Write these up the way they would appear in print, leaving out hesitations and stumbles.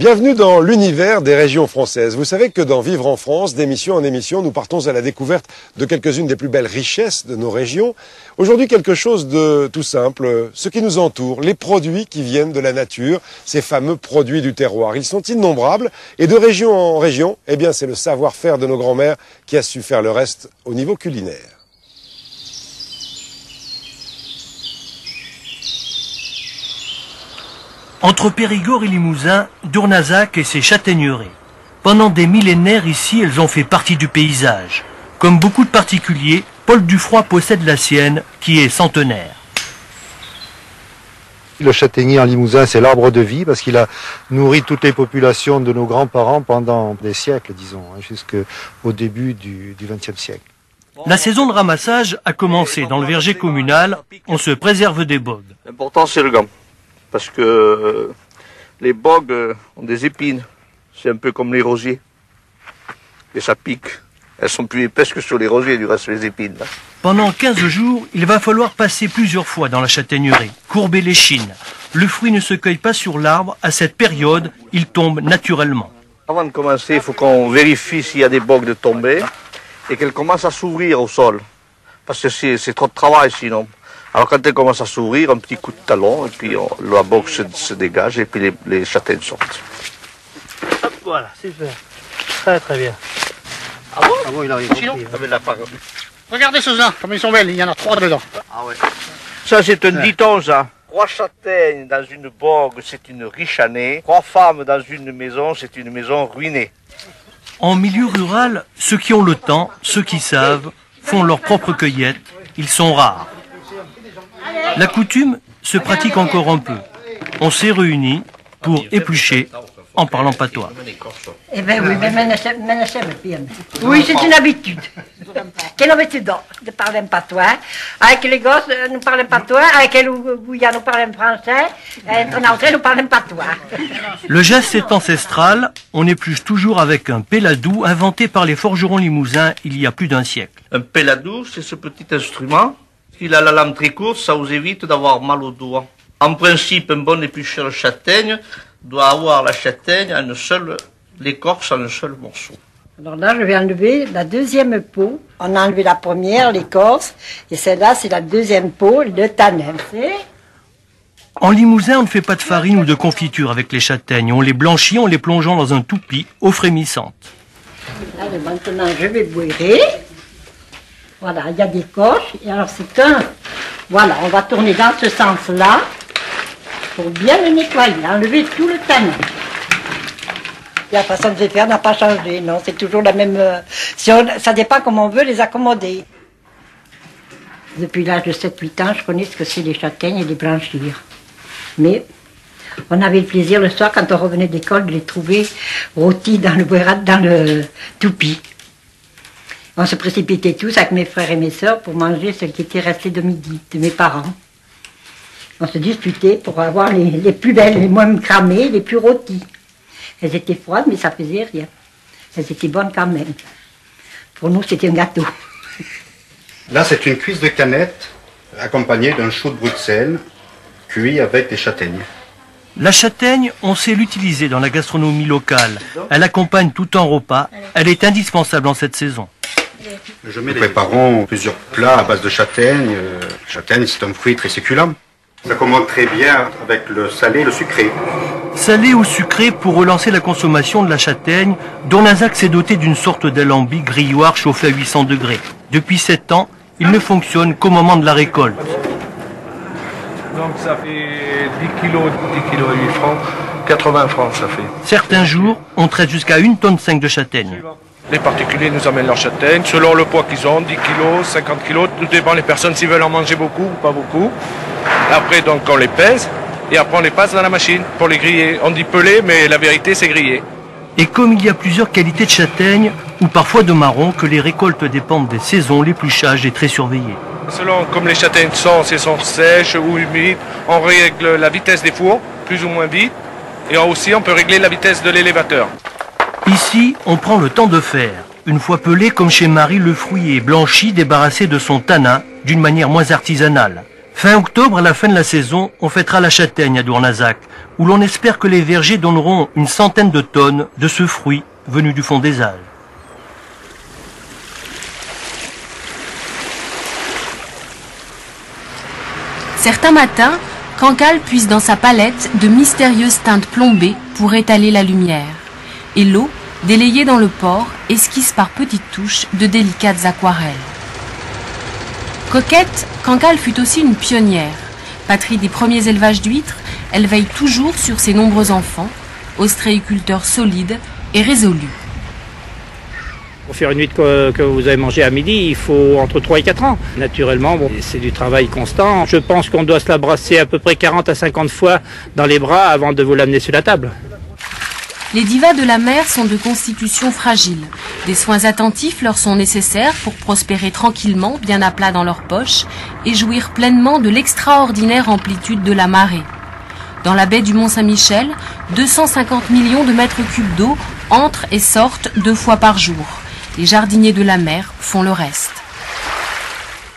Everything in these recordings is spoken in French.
Bienvenue dans l'univers des régions françaises. Vous savez que dans Vivre en France, d'émission en émission, nous partons à la découverte de quelques-unes des plus belles richesses de nos régions. Aujourd'hui, quelque chose de tout simple, ce qui nous entoure, les produits qui viennent de la nature, ces fameux produits du terroir. Ils sont innombrables et de région en région, eh bien, c'est le savoir-faire de nos grands-mères qui a su faire le reste au niveau culinaire. Entre Périgord et Limousin, Dournazac et ses châtaigneraies. Pendant des millénaires ici, elles ont fait partie du paysage. Comme beaucoup de particuliers, Paul Dufroy possède la sienne, qui est centenaire. Le châtaignier en Limousin, c'est l'arbre de vie parce qu'il a nourri toutes les populations de nos grands-parents pendant des siècles, disons, jusqu'au début du XXe siècle. La saison de ramassage a commencé dans le verger communal. On se préserve des bogues. L'important, c'est le gant. Parce que les bogues ont des épines. C'est un peu comme les rosiers. Et ça pique. Elles sont plus épaisses que sur les rosiers, du reste, les épines. Là. Pendant 15 jours, il va falloir passer plusieurs fois dans la châtaigneraie, courber les chines. Le fruit ne se cueille pas sur l'arbre. À cette période, il tombe naturellement. Avant de commencer, il faut qu'on vérifie s'il y a des bogues de tomber et qu'elles commencent à s'ouvrir au sol. Parce que c'est trop de travail sinon. Alors quand elle commence à s'ouvrir, un petit coup de talon, et puis la bogue se dégage, et puis les châtaignes sortent. Hop, voilà, super. Très très bien. Ah bon, il arrive. Sinon, regardez ceux-là, comme ils sont belles, il y en a 3 dedans. Ah ouais. Ça c'est un diton, ça. 3 châtaignes dans une bogue, c'est une riche année. 3 femmes dans une maison, c'est une maison ruinée. En milieu rural, ceux qui ont le temps, ceux qui savent, font leur propre cueillette. Ils sont rares. La coutume se pratique encore un peu. On s'est réunis pour éplucher en parlant patois. Eh bien oui, mais oui, c'est une habitude. Quelle habitude de parler patois. Avec les gosses, nous parlons patois. Avec les Guyans, nous parlons français. Entre nous, nous parlons patois. Le geste est ancestral. On épluche toujours avec un péladou inventé par les forgerons limousins il y a plus d'un siècle. Un péladou, c'est ce petit instrument. S'il a la lame très courte, ça vous évite d'avoir mal aux doigts. En principe, un bon éplucheur de châtaigne doit avoir la châtaigne à l'écorce en un seul morceau. Alors là, je vais enlever la deuxième peau. On a enlevé la première, l'écorce, et celle-là, c'est la deuxième peau, le tanin. En Limousin, on ne fait pas de farine ou de confiture avec les châtaignes. On les blanchit en les plongeant dans un toupie, eau frémissante. Là, maintenant, je vais boirer. Voilà, il y a des coches, et alors c'est un... Voilà, on va tourner dans ce sens-là, pour bien le nettoyer, enlever tout le tanin. La façon de les faire n'a pas changé, non, c'est toujours la même... ça dépend comment on veut les accommoder. Depuis l'âge de 7-8 ans, je connais ce que c'est les châtaignes et les blanchir. Mais on avait le plaisir le soir, quand on revenait d'école, de les trouver rôtis dans le toupie. On se précipitait tous avec mes frères et mes sœurs pour manger ce qui était resté de midi, de mes parents. On se disputait pour avoir les plus belles, les moins cramées, les plus rôties. Elles étaient froides, mais ça faisait rien. Elles étaient bonnes quand même. Pour nous, c'était un gâteau. Là, c'est une cuisse de canette accompagnée d'un chou de Bruxelles cuit avec des châtaignes. La châtaigne, on sait l'utiliser dans la gastronomie locale. Elle accompagne tout un repas. Elle est indispensable en cette saison. Nous préparons plusieurs plats à base de châtaigne. Châtaigne, c'est un fruit très succulent. Ça commande très bien avec le salé et le sucré. Salé ou sucré, pour relancer la consommation de la châtaigne, Dournazac s'est doté d'une sorte d'alambic grilloire chauffé à 800 degrés. Depuis 7 ans, il ne fonctionne qu'au moment de la récolte. Donc ça fait 10 kilos et 8 francs, 80 francs ça fait. Certains jours, on traite jusqu'à 1,5 tonne de châtaigne. Les particuliers nous amènent leurs châtaignes, selon le poids qu'ils ont, 10 kilos, 50 kilos, tout dépend des personnes s'ils veulent en manger beaucoup ou pas beaucoup. Après donc on les pèse, et après on les passe dans la machine pour les griller. On dit peler, mais la vérité c'est griller. Et comme il y a plusieurs qualités de châtaigne, ou parfois de marron, que les récoltes dépendent des saisons, l'épluchage est très surveillé. Selon comme les châtaignes sont, si elles sont sèches ou humides, on règle la vitesse des fours, plus ou moins vite, et aussi on peut régler la vitesse de l'élévateur. Ici, on prend le temps de faire. Une fois pelé, comme chez Marie, le fruit est blanchi, débarrassé de son tanin, d'une manière moins artisanale. Fin octobre, à la fin de la saison, on fêtera la châtaigne à Dournazac, où l'on espère que les vergers donneront une centaine de tonnes de ce fruit venu du fond des Alpes. Certains matins, Cancale puise dans sa palette de mystérieuses teintes plombées pour étaler la lumière. Et l'eau, délayée dans le port, esquisse par petites touches de délicates aquarelles. Coquette, Cancale fut aussi une pionnière. Patrie des premiers élevages d'huîtres, elle veille toujours sur ses nombreux enfants, ostréiculteurs solides et résolus. Pour faire une huître que vous avez mangée à midi, il faut entre 3 et 4 ans. Naturellement, bon, c'est du travail constant. Je pense qu'on doit se la brasser à peu près 40 à 50 fois dans les bras avant de vous l'amener sur la table. Les divas de la mer sont de constitution fragile. Des soins attentifs leur sont nécessaires pour prospérer tranquillement, bien à plat dans leurs poches, et jouir pleinement de l'extraordinaire amplitude de la marée. Dans la baie du Mont-Saint-Michel, 250 millions de mètres cubes d'eau entrent et sortent 2 fois par jour. Les jardiniers de la mer font le reste.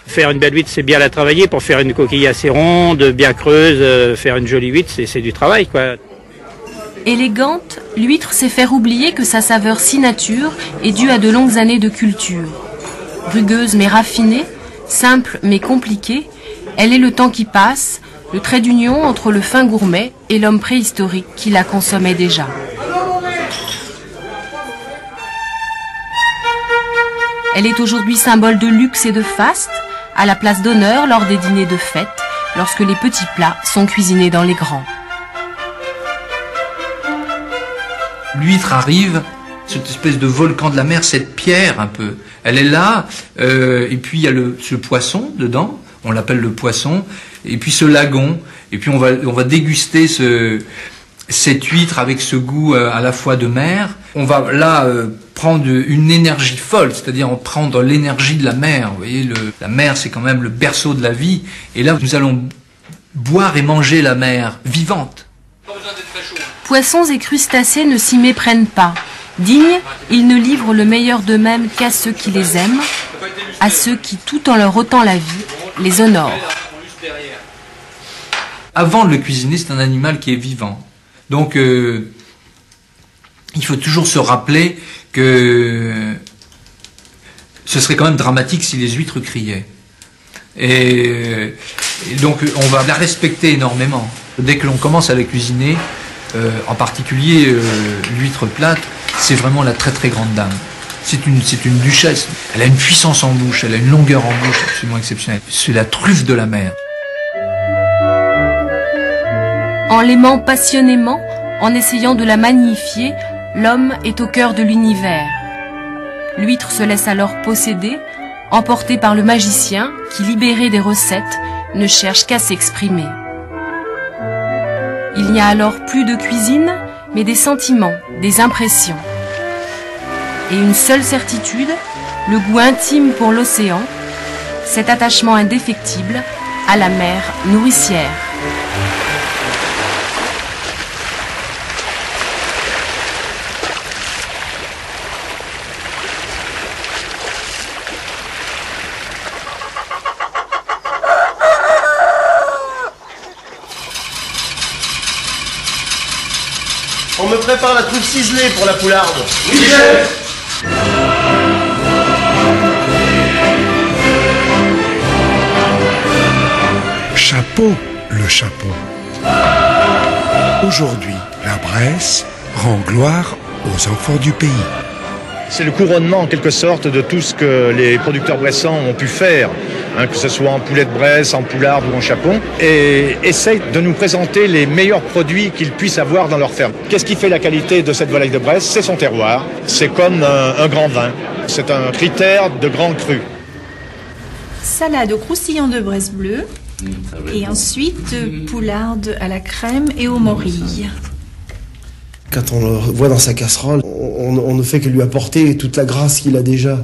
Faire une belle huître, c'est bien la travailler. Pour faire une coquille assez ronde, bien creuse, faire une jolie huître, c'est du travail, quoi. Élégante, l'huître sait faire oublier que sa saveur si nature est due à de longues années de culture. Rugueuse mais raffinée, simple mais compliquée, elle est le temps qui passe, le trait d'union entre le fin gourmet et l'homme préhistorique qui la consommait déjà. Elle est aujourd'hui symbole de luxe et de faste, à la place d'honneur lors des dîners de fête, lorsque les petits plats sont cuisinés dans les grands. L'huître arrive, cette espèce de volcan de la mer, cette pierre un peu, elle est là, et puis il y a ce poisson dedans, on l'appelle le poisson, et puis ce lagon, et puis on va déguster cette huître avec ce goût à la fois de mer. On va là prendre une énergie folle, c'est-à-dire on prendre l'énergie de la mer. Vous voyez, la mer c'est quand même le berceau de la vie, et là nous allons boire et manger la mer vivante. Poissons et crustacés ne s'y méprennent pas. Dignes, ils ne livrent le meilleur d'eux-mêmes qu'à ceux qui les aiment, à ceux qui, tout en leur ôtant la vie, les honorent. Avant de le cuisiner, c'est un animal qui est vivant. Donc, il faut toujours se rappeler que ce serait quand même dramatique si les huîtres criaient. Et donc, on va la respecter énormément. Dès que l'on commence à la cuisiner, en particulier l'huître plate, c'est vraiment la très très grande dame. C'est une duchesse. Elle a une puissance en bouche, elle a une longueur en bouche absolument exceptionnelle. C'est la truffe de la mer. En l'aimant passionnément, en essayant de la magnifier, l'homme est au cœur de l'univers. L'huître se laisse alors posséder, emportée par le magicien qui, libéré des recettes, ne cherche qu'à s'exprimer. Il n'y a alors plus de cuisine, mais des sentiments, des impressions. Et une seule certitude, le goût intime pour l'océan, cet attachement indéfectible à la mer nourricière. On me prépare la truffe ciselée pour la poularde. Oui, chef. Chapeau, le chapeau. Aujourd'hui, la Bresse rend gloire aux enfants du pays. C'est le couronnement en quelque sorte de tout ce que les producteurs bressans ont pu faire, que ce soit en poulet de Bresse, en poularde ou en chapon, et essayent de nous présenter les meilleurs produits qu'ils puissent avoir dans leur ferme. Qu'est-ce qui fait la qualité de cette volaille de Bresse? C'est son terroir, c'est comme un grand vin, c'est un critère de grand cru. Salade au croustillant de Bresse bleue, et ensuite poularde à la crème et aux morilles. Quand on le voit dans sa casserole, on ne fait que lui apporter toute la grâce qu'il a déjà,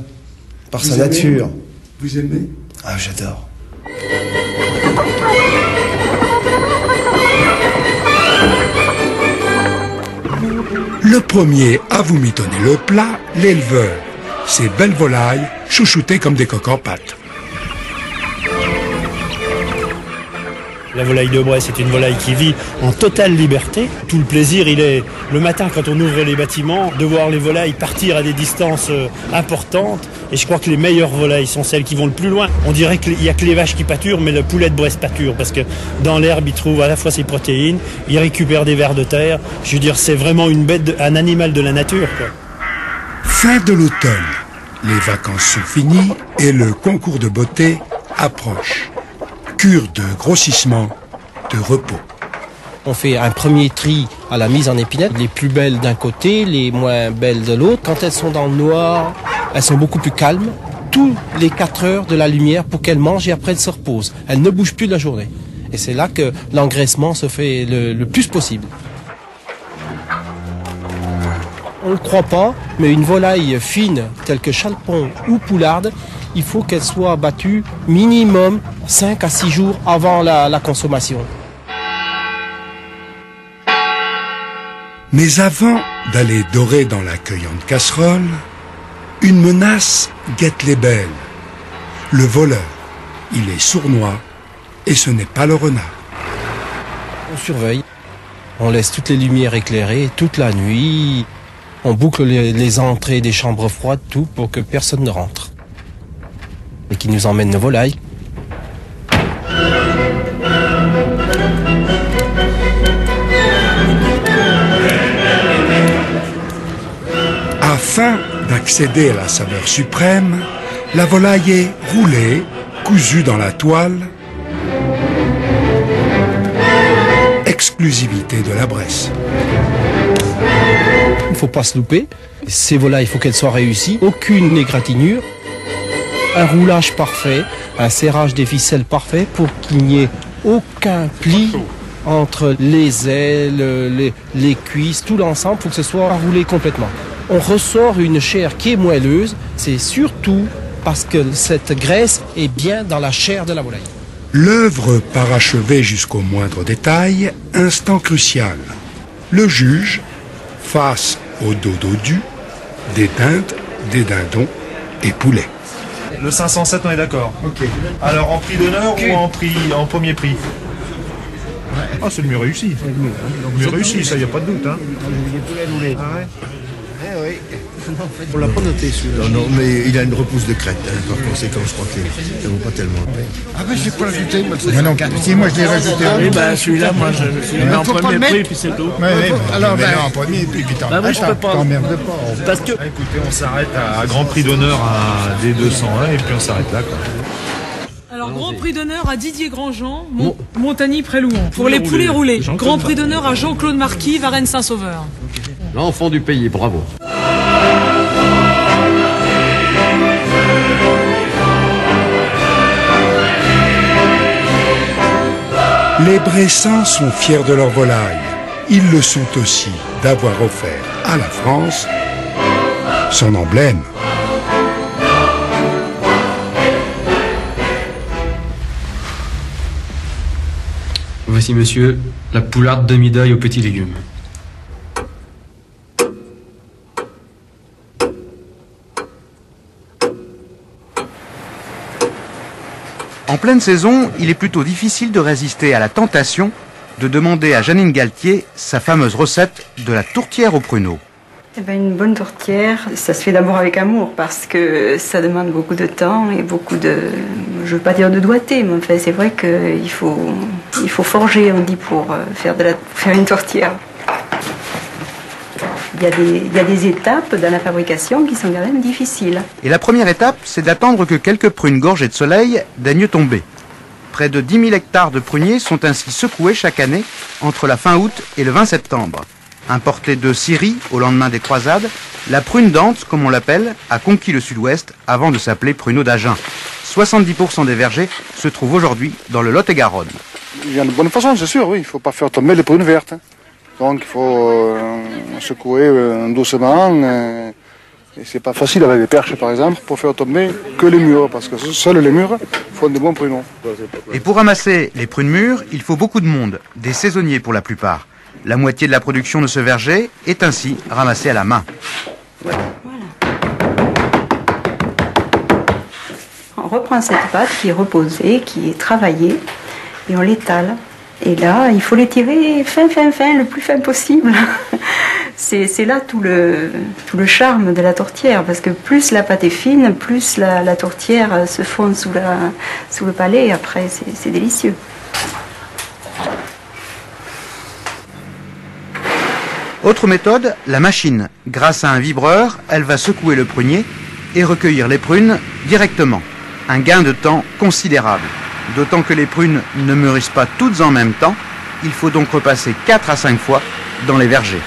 par sa nature. Vous aimez? Ah, j'adore. Le premier à vous mitonner le plat, l'éleveur. Ces belles volailles, chouchoutées comme des coques en pâte. La volaille de Bresse est une volaille qui vit en totale liberté. Tout le plaisir, il est le matin quand on ouvre les bâtiments, de voir les volailles partir à des distances importantes. Et je crois que les meilleures volailles sont celles qui vont le plus loin. On dirait qu'il n'y a que les vaches qui pâturent, mais le poulet de Bresse pâture. Parce que dans l'herbe, il trouve à la fois ses protéines, il récupère des vers de terre. Je veux dire, c'est vraiment un animal de la nature, quoi. Fin de l'automne. Les vacances sont finies et le concours de beauté approche. Cure de grossissement, de repos. On fait un premier tri à la mise en épinette. Les plus belles d'un côté, les moins belles de l'autre. Quand elles sont dans le noir, elles sont beaucoup plus calmes. Tous les 4 heures de la lumière pour qu'elles mangent et après elles se reposent. Elles ne bougent plus de la journée. Et c'est là que l'engraissement se fait le plus possible. On ne le croit pas, mais une volaille fine telle que chalpon ou poularde, il faut qu'elle soit battue minimum 5 à 6 jours avant la consommation. Mais avant d'aller dorer dans la cueillante casserole, une menace guette les belles. Le voleur, il est sournois et ce n'est pas le renard. On surveille, on laisse toutes les lumières éclairées toute la nuit, on boucle les entrées des chambres froides, tout pour que personne ne rentre. Et qui nous emmène nos volailles. Afin d'accéder à la saveur suprême, la volaille est roulée, cousue dans la toile. Exclusivité de la Bresse. Il ne faut pas se louper. Ces volailles, il faut qu'elles soient réussies. Aucune égratignure. Un roulage parfait, un serrage des ficelles parfait pour qu'il n'y ait aucun pli entre les ailes, les cuisses, tout l'ensemble, pour que ce soit roulé complètement. On ressort une chair qui est moelleuse, c'est surtout parce que cette graisse est bien dans la chair de la volaille. L'œuvre parachevée jusqu'au moindre détail, instant crucial. Le juge, face au dos dodu, des dindes, des dindons et poulets. Le 507, on est d'accord. Ok. Alors en prix d'honneur ou en premier prix? Ah, c'est le mieux réussi. Le mieux réussi, ça, il n'y a pas de doute. Hein. Ah ouais. Eh oui. On l'a pas noté celui-là. Non, mais il a une repousse de crête. Hein, par conséquent, je crois que ça vaut pas tellement. Ah ben je l'ai pas rajouté. Non, non, si moi je l'ai rajouté. Oui, ben celui-là, moi je l'ai mis en premier prix, puis c'est tout. Alors, ben en premier prix, puis je peux pas. T'emmerdes pas. Parce que... Écoutez, on s'arrête à grand prix d'honneur à D201 et puis on s'arrête là, quoi. Alors, grand prix d'honneur à Didier Grandjean, Montagny-Prélouan. Pour les poulets roulés. Grand prix d'honneur à Jean-Claude Marquis, Varennes-Saint-Sauveur. L'enfant du pays, bravo. Les Bressans sont fiers de leur volaille. Ils le sont aussi d'avoir offert à la France son emblème. Voici, monsieur, la poularde demi-deuil aux petits légumes. En pleine saison, il est plutôt difficile de résister à la tentation de demander à Janine Galtier sa fameuse recette de la tourtière aux pruneaux. Eh ben, une bonne tourtière, ça se fait d'abord avec amour parce que ça demande beaucoup de temps et beaucoup de, je veux pas dire de doigté, mais enfin, c'est vrai qu'il faut forger, on dit, pour faire une tourtière. Il y a des étapes dans la fabrication qui sont quand même difficiles. Et la première étape, c'est d'attendre que quelques prunes gorgées de soleil daignent tomber. Près de 10 000 hectares de pruniers sont ainsi secoués chaque année entre la fin août et le 20 septembre. Importée de Syrie au lendemain des croisades, la prune d'Ante, comme on l'appelle, a conquis le sud-ouest avant de s'appeler pruneau d'Agen. 70% des vergers se trouvent aujourd'hui dans le Lot-et-Garonne. Il y a une bonne façon, c'est sûr, oui. Il ne faut pas faire tomber les prunes vertes. Donc il faut secouer doucement. Et c'est pas facile avec les perches, par exemple, pour faire tomber que les mûres, parce que seuls les mûres font de bons pruneaux. Et pour ramasser les prunes mûres, il faut beaucoup de monde, des saisonniers pour la plupart. La moitié de la production de ce verger est ainsi ramassée à la main. Voilà. On reprend cette pâte qui est reposée, qui est travaillée, et on l'étale. Et là, il faut les tirer fin, le plus fin possible. C'est là tout le charme de la tourtière, parce que plus la pâte est fine, plus la tourtière se fond sous le palais, et après c'est délicieux. Autre méthode, la machine. Grâce à un vibreur, elle va secouer le prunier et recueillir les prunes directement. Un gain de temps considérable. D'autant que les prunes ne mûrissent pas toutes en même temps, il faut donc repasser 4 à 5 fois dans les vergers.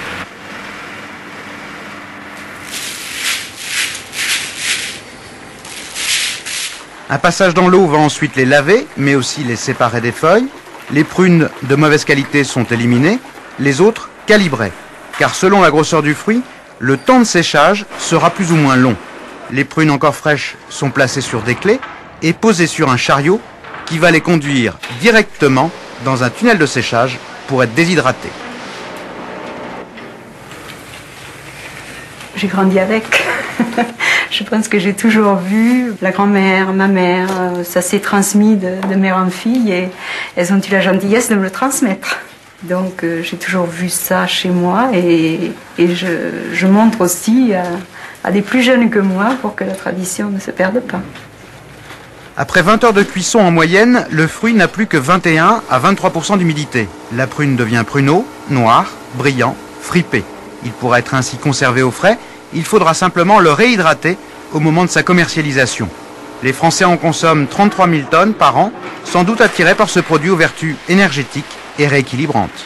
Un passage dans l'eau va ensuite les laver, mais aussi les séparer des feuilles. Les prunes de mauvaise qualité sont éliminées, les autres calibrées. Car selon la grosseur du fruit, le temps de séchage sera plus ou moins long. Les prunes encore fraîches sont placées sur des clés et posées sur un chariot qui va les conduire directement dans un tunnel de séchage pour être déshydratées. J'ai grandi avec. Je pense que j'ai toujours vu la grand-mère, ma mère, ça s'est transmis de mère en fille et elles ont eu la gentillesse de me le transmettre. Donc j'ai toujours vu ça chez moi et je montre aussi à des plus jeunes que moi pour que la tradition ne se perde pas. Après 20 heures de cuisson en moyenne, le fruit n'a plus que 21 à 23% d'humidité. La prune devient pruneau, noir, brillant, fripé. Il pourra être ainsi conservé au frais, il faudra simplement le réhydrater au moment de sa commercialisation. Les Français en consomment 33 000 tonnes par an, sans doute attirés par ce produit aux vertus énergétiques et rééquilibrantes.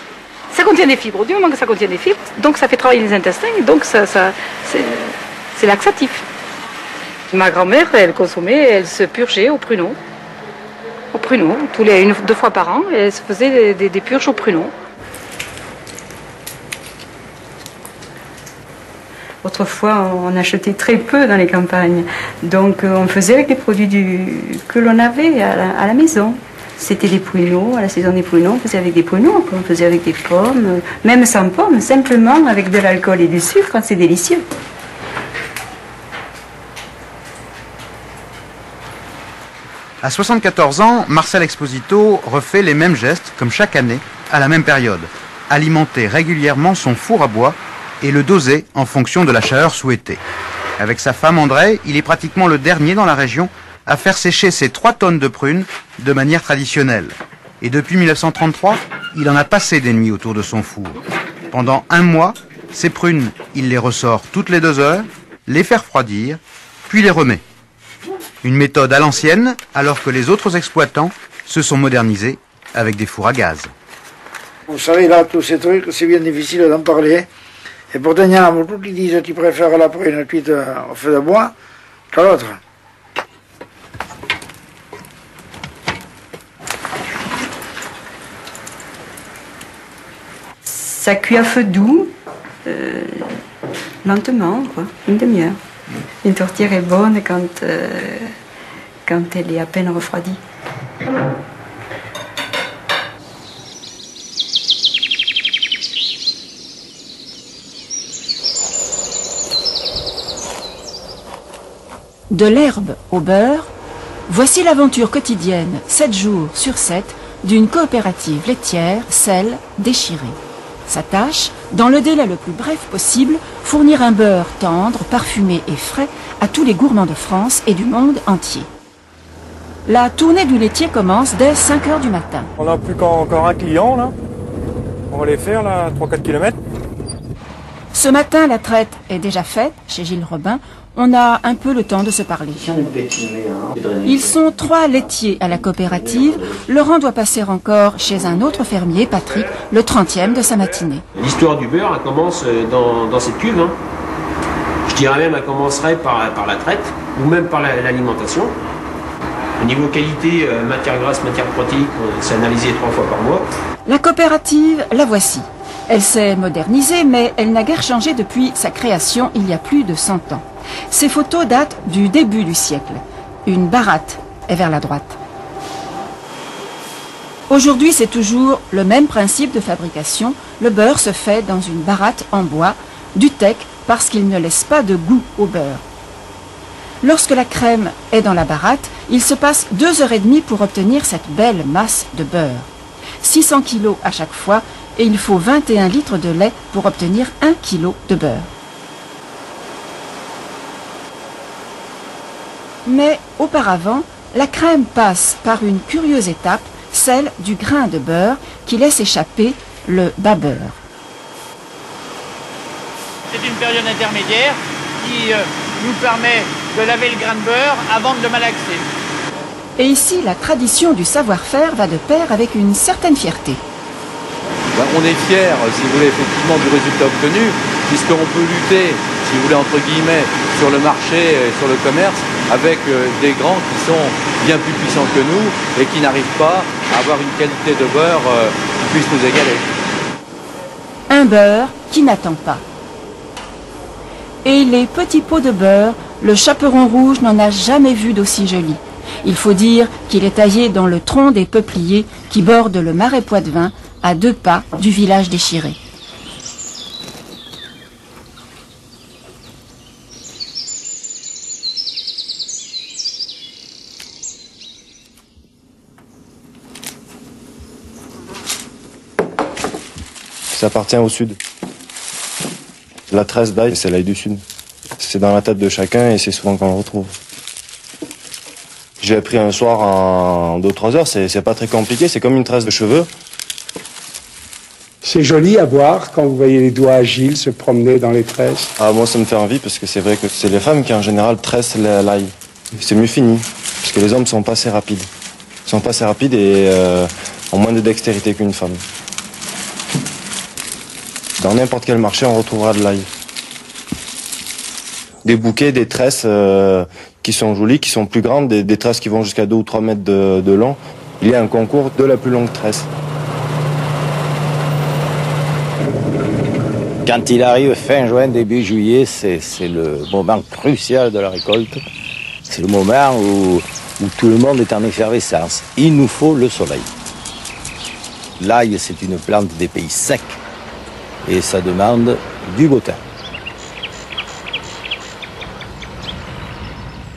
Ça contient des fibres, du moment que ça contient des fibres, donc ça fait travailler les intestins, donc c'est laxatif. Ma grand-mère, elle consommait, elle se purgeait au pruneau. Au pruneau, deux fois par an, elle se faisait des purges au pruneau. Autrefois, on achetait très peu dans les campagnes, donc on faisait avec des produits que l'on avait à la maison. C'était des pruneaux, à la saison des pruneaux, on faisait avec des pruneaux, on faisait avec des pommes, même sans pommes, simplement avec de l'alcool et du sucre, c'est délicieux. À 74 ans, Marcel Exposito refait les mêmes gestes, comme chaque année, à la même période. Alimenter régulièrement son four à bois et le doser en fonction de la chaleur souhaitée. Avec sa femme André, il est pratiquement le dernier dans la région à faire sécher ses 3 tonnes de prunes de manière traditionnelle. Et depuis 1933, il en a passé des nuits autour de son four. Pendant 1 mois, ces prunes, il les ressort toutes les 2 heures, les fait refroidir, puis les remet. Une méthode à l'ancienne, alors que les autres exploitants se sont modernisés avec des fours à gaz. Vous savez, là, tous ces trucs, c'est bien difficile d'en parler. Et pourtant, il y en a beaucoup qui disent qu'ils préfèrent la prune cuite au feu de bois qu'à l'autre. Ça cuit à feu doux, lentement, quoi, une demi-heure. Une tourtière est bonne quand elle est à peine refroidie. De l'herbe au beurre, voici l'aventure quotidienne, 7 jours sur 7, d'une coopérative laitière, Selle Déchirée. Sa tâche, dans le délai le plus bref possible, fournir un beurre tendre, parfumé et frais à tous les gourmands de France et du monde entier. La tournée du laitier commence dès 5 h du matin. On n'a plus qu'encore un client là. On va les faire là, 3-4 km. Ce matin, la traite est déjà faite chez Gilles Robin. On a un peu le temps de se parler. Ils sont 3 laitiers à la coopérative. Laurent doit passer encore chez un autre fermier, Patrick, le 30e de sa matinée. L'histoire du beurre, elle commence dans cette cuve. Hein. Je dirais même, elle commencerait par la traite, ou même par l'alimentation. Au niveau qualité, matière grasse, matière protéique, c'est analysé 3 fois par mois. La coopérative, la voici. Elle s'est modernisée, mais elle n'a guère changé depuis sa création il y a plus de 100 ans. Ces photos datent du début du siècle. Une baratte est vers la droite. Aujourd'hui, c'est toujours le même principe de fabrication. Le beurre se fait dans une baratte en bois, du teck, parce qu'il ne laisse pas de goût au beurre. Lorsque la crème est dans la baratte, il se passe 2h30 pour obtenir cette belle masse de beurre. 600 kg à chaque fois et il faut 21 litres de lait pour obtenir 1 kg de beurre. Mais auparavant, la crème passe par une curieuse étape, celle du grain de beurre qui laisse échapper le bas beurre. C'est une période intermédiaire qui nous permet de laver le grain de beurre avant de le malaxer. Et ici, la tradition du savoir-faire va de pair avec une certaine fierté. On est fiers, si vous voulez, effectivement du résultat obtenu, puisqu'on peut lutter, si vous voulez, entre guillemets, sur le marché et sur le commerce, avec des grands qui sont bien plus puissants que nous et qui n'arrivent pas à avoir une qualité de beurre qui puisse nous égaler. Un beurre qui n'attend pas. Et les petits pots de beurre, le chaperon rouge n'en a jamais vu d'aussi joli. Il faut dire qu'il est taillé dans le tronc des peupliers qui bordent le marais Poitevin, à 2 pas du village d'Échiré. Ça appartient au sud. La tresse d'ail, c'est l'ail du sud. C'est dans la tête de chacun et c'est souvent qu'on le retrouve. J'ai appris un soir en 2-3 heures, c'est pas très compliqué, c'est comme une tresse de cheveux. C'est joli à voir quand vous voyez les doigts agiles se promener dans les tresses. Ah, moi ça me fait envie parce que c'est vrai que c'est les femmes qui en général tressent l'ail. C'est mieux fini, parce que les hommes sont pas assez rapides. Ils sont pas assez rapides et ont moins de dextérité qu'une femme. Dans n'importe quel marché, on retrouvera de l'ail. Des bouquets, des tresses qui sont jolies, qui sont plus grandes, des tresses qui vont jusqu'à 2 ou 3 mètres de long. Il y a un concours de la plus longue tresse. Quand il arrive fin juin, début juillet, c'est le moment crucial de la récolte. C'est le moment où tout le monde est en effervescence. Il nous faut le soleil. L'ail, c'est une plante des pays secs et ça demande du beau temps.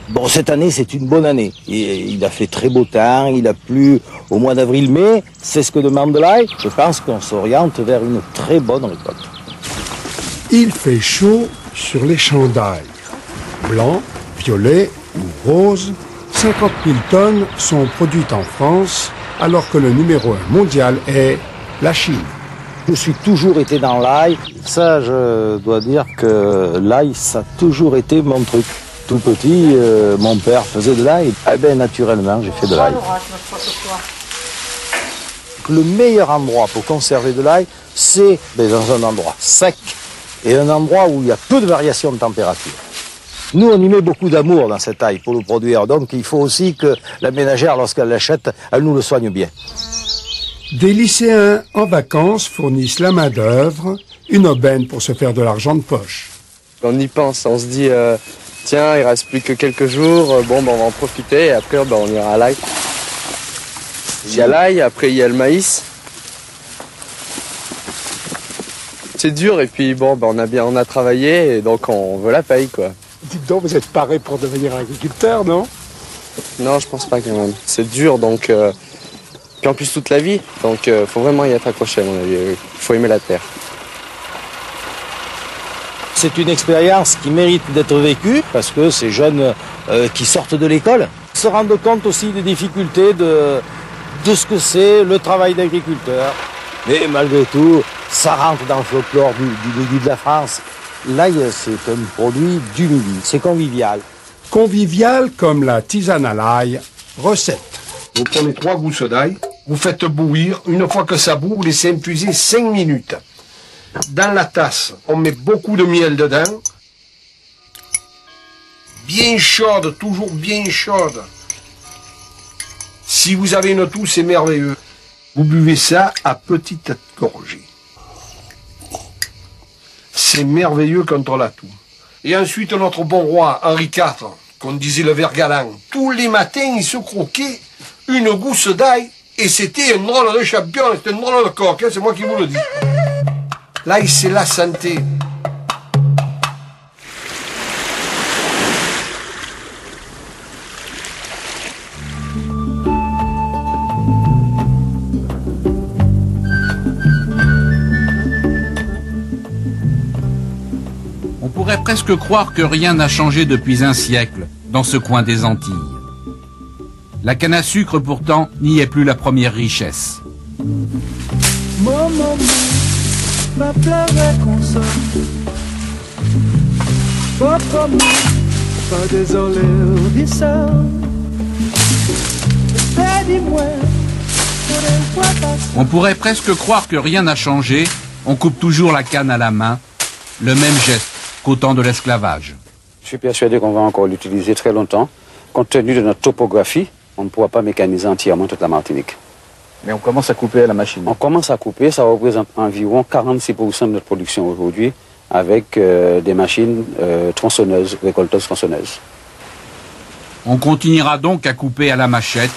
Bon, cette année, c'est une bonne année. Il a fait très beau temps, il a plu au mois d'avril-mai. C'est ce que demande l'ail. Je pense qu'on s'oriente vers une très bonne récolte. Il fait chaud sur les champs d'ail. Blanc, violet ou rose, 50 000 tonnes sont produites en France, alors que le numéro 1 mondial est la Chine. Je suis toujours été dans l'ail. Ça, je dois dire que l'ail, ça a toujours été mon truc. Tout petit, mon père faisait de l'ail. Eh bien, naturellement, j'ai fait de l'ail. Le meilleur endroit pour conserver de l'ail, c'est dans un endroit sec et un endroit où il y a peu de variation de température. Nous, on y met beaucoup d'amour dans cet ail pour le produire. Donc, il faut aussi que la ménagère, lorsqu'elle l'achète, elle nous le soigne bien. Des lycéens en vacances fournissent la main-d'œuvre, une aubaine pour se faire de l'argent de poche. On y pense, on se dit, tiens, il reste plus que quelques jours, bon, on va en profiter et après, on ira à l'ail. Il y a l'ail, après il y a le maïs. C'est dur et puis bon, on a travaillé et donc on veut la paye, quoi. Dites donc, vous êtes paré pour devenir agriculteur, non? Non, je pense pas quand même. C'est dur, donc... Puis en plus toute la vie, donc faut vraiment y être accroché à mon avis. Il faut aimer la terre. C'est une expérience qui mérite d'être vécue parce que ces jeunes qui sortent de l'école se rendent compte aussi des difficultés de ce que c'est le travail d'agriculteur. Mais malgré tout, ça rentre dans le folklore du début de la France. L'ail, c'est un produit du Midi, c'est convivial. Convivial comme la tisane à l'ail, recette. Vous prenez 3 gousses d'ail, vous faites bouillir. Une fois que ça bout, vous laissez infuser 5 minutes. Dans la tasse, on met beaucoup de miel dedans. Bien chaude, toujours bien chaude. Si vous avez une toux, c'est merveilleux. Vous buvez ça à petite gorgée. C'est merveilleux contre la toux. Et ensuite, notre bon roi, Henri IV, qu'on disait le ver galant, tous les matins, il se croquait une gousse d'ail, et c'était un drôle de champion, c'était un drôle de coq, hein, c'est moi qui vous le dis. L'ail, c'est la santé. pourrait presque croire que rien n'a changé depuis un siècle dans ce coin des Antilles. La canne à sucre, pourtant, n'y est plus la première richesse. Mon maman m'a pleuré comme ça. Papa, pas désolé, dis ça. Dis-moi. On pourrait presque croire que rien n'a changé. On coupe toujours la canne à la main. Le même geste qu'au temps de l'esclavage. Je suis persuadé qu'on va encore l'utiliser très longtemps. Compte tenu de notre topographie, on ne pourra pas mécaniser entièrement toute la Martinique. Mais on commence à couper à la machine. On commence à couper, ça représente environ 46% de notre production aujourd'hui avec des machines tronçonneuses, récolteuses tronçonneuses. On continuera donc à couper à la machette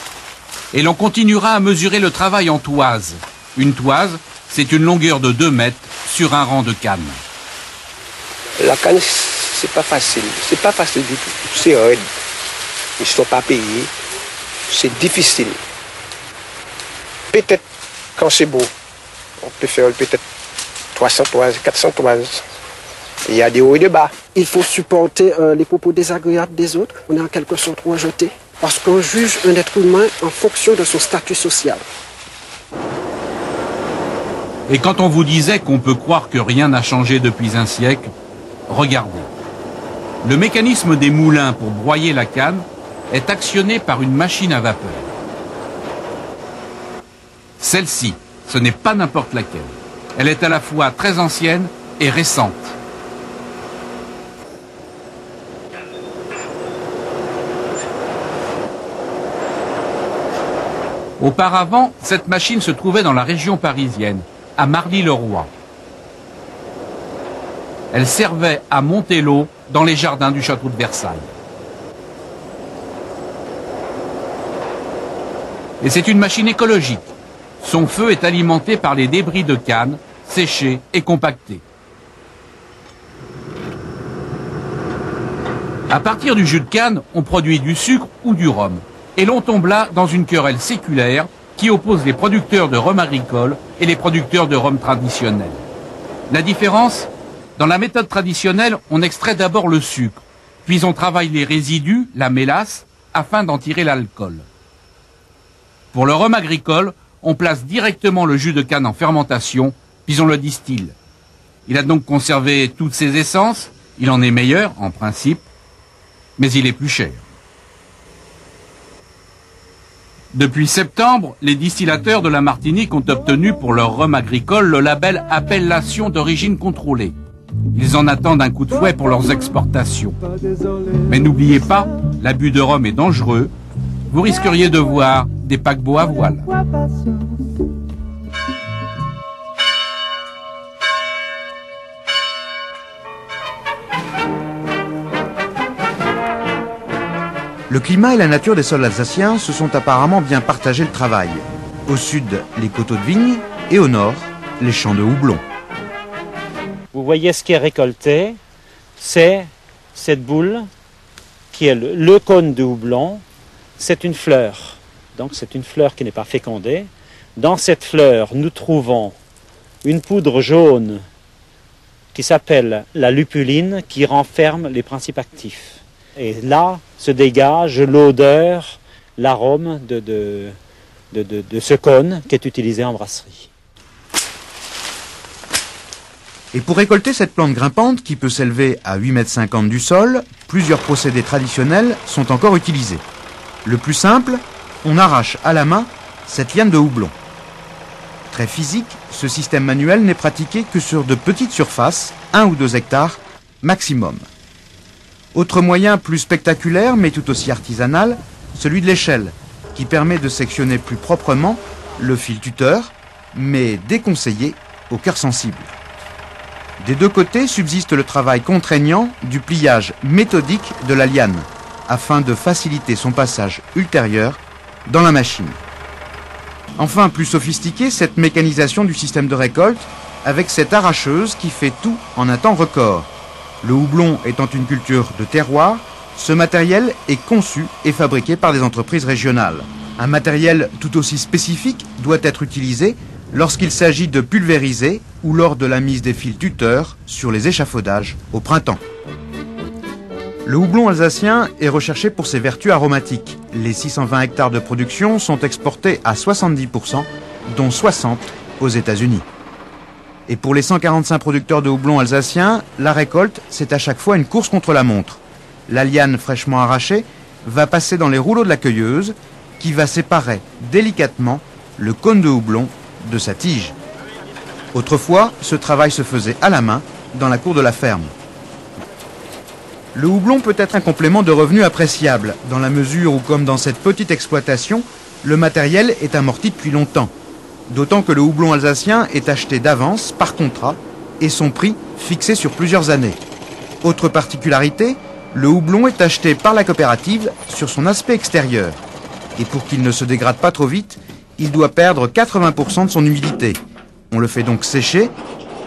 et l'on continuera à mesurer le travail en toise. Une toise, c'est une longueur de 2 mètres sur un rang de canne. La canne, c'est pas facile du tout. C'est raide. Ils ne sont pas payés. C'est difficile. Peut-être, quand c'est beau, on peut faire peut-être 300 toises, 400 toises. Il y a des hauts et des bas. Il faut supporter les propos désagréables des autres. On est en quelque sorte rejeté. Parce qu'on juge un être humain en fonction de son statut social. Et quand on vous disait qu'on peut croire que rien n'a changé depuis un siècle, regardez. Le mécanisme des moulins pour broyer la canne est actionné par une machine à vapeur. Celle-ci, ce n'est pas n'importe laquelle. Elle est à la fois très ancienne et récente. Auparavant, cette machine se trouvait dans la région parisienne, à Marly-le-Roi. Elle servait à monter l'eau dans les jardins du château de Versailles. Et c'est une machine écologique. Son feu est alimenté par les débris de canne, séchés et compactés. À partir du jus de canne, on produit du sucre ou du rhum. Et l'on tombe là dans une querelle séculaire qui oppose les producteurs de rhum agricole et les producteurs de rhum traditionnel. La différence, dans la méthode traditionnelle, on extrait d'abord le sucre, puis on travaille les résidus, la mélasse, afin d'en tirer l'alcool. Pour le rhum agricole, on place directement le jus de canne en fermentation, puis on le distille. Il a donc conservé toutes ses essences, il en est meilleur, en principe, mais il est plus cher. Depuis septembre, les distillateurs de la Martinique ont obtenu pour leur rhum agricole le label Appellation d'origine contrôlée. Ils en attendent un coup de fouet pour leurs exportations. Mais n'oubliez pas, l'abus de rhum est dangereux. Vous risqueriez de voir des paquebots à voile. Le climat et la nature des sols alsaciens se sont apparemment bien partagé le travail. Au sud, les coteaux de vignes et au nord, les champs de houblon. Vous voyez ce qui est récolté, c'est cette boule qui est le cône de houblon. C'est une fleur, donc c'est une fleur qui n'est pas fécondée. Dans cette fleur, nous trouvons une poudre jaune qui s'appelle la lupuline qui renferme les principes actifs. Et là se dégage l'odeur, l'arôme de ce cône qui est utilisé en brasserie. Et pour récolter cette plante grimpante qui peut s'élever à 8,50 m du sol, plusieurs procédés traditionnels sont encore utilisés. Le plus simple, on arrache à la main cette liane de houblon. Très physique, ce système manuel n'est pratiqué que sur de petites surfaces, 1 ou 2 hectares maximum. Autre moyen plus spectaculaire, mais tout aussi artisanal, celui de l'échelle, qui permet de sectionner plus proprement le fil tuteur, mais déconseillé au cœur sensible. Des deux côtés subsiste le travail contraignant du pliage méthodique de la liane, afin de faciliter son passage ultérieur dans la machine. Enfin, plus sophistiquée, cette mécanisation du système de récolte, avec cette arracheuse qui fait tout en un temps record. Le houblon étant une culture de terroir, ce matériel est conçu et fabriqué par des entreprises régionales. Un matériel tout aussi spécifique doit être utilisé lorsqu'il s'agit de pulvériser ou lors de la mise des fils tuteurs sur les échafaudages au printemps. Le houblon alsacien est recherché pour ses vertus aromatiques. Les 620 hectares de production sont exportés à 70%, dont 60% aux États-Unis. Et pour les 145 producteurs de houblon alsaciens, la récolte, c'est à chaque fois une course contre la montre. La liane fraîchement arrachée va passer dans les rouleaux de la cueilleuse, qui va séparer délicatement le cône de houblon de sa tige. Autrefois, ce travail se faisait à la main, dans la cour de la ferme. Le houblon peut être un complément de revenu appréciable, dans la mesure où, comme dans cette petite exploitation, le matériel est amorti depuis longtemps. D'autant que le houblon alsacien est acheté d'avance, par contrat, et son prix fixé sur plusieurs années. Autre particularité, le houblon est acheté par la coopérative sur son aspect extérieur. Et pour qu'il ne se dégrade pas trop vite, il doit perdre 80% de son humidité. On le fait donc sécher.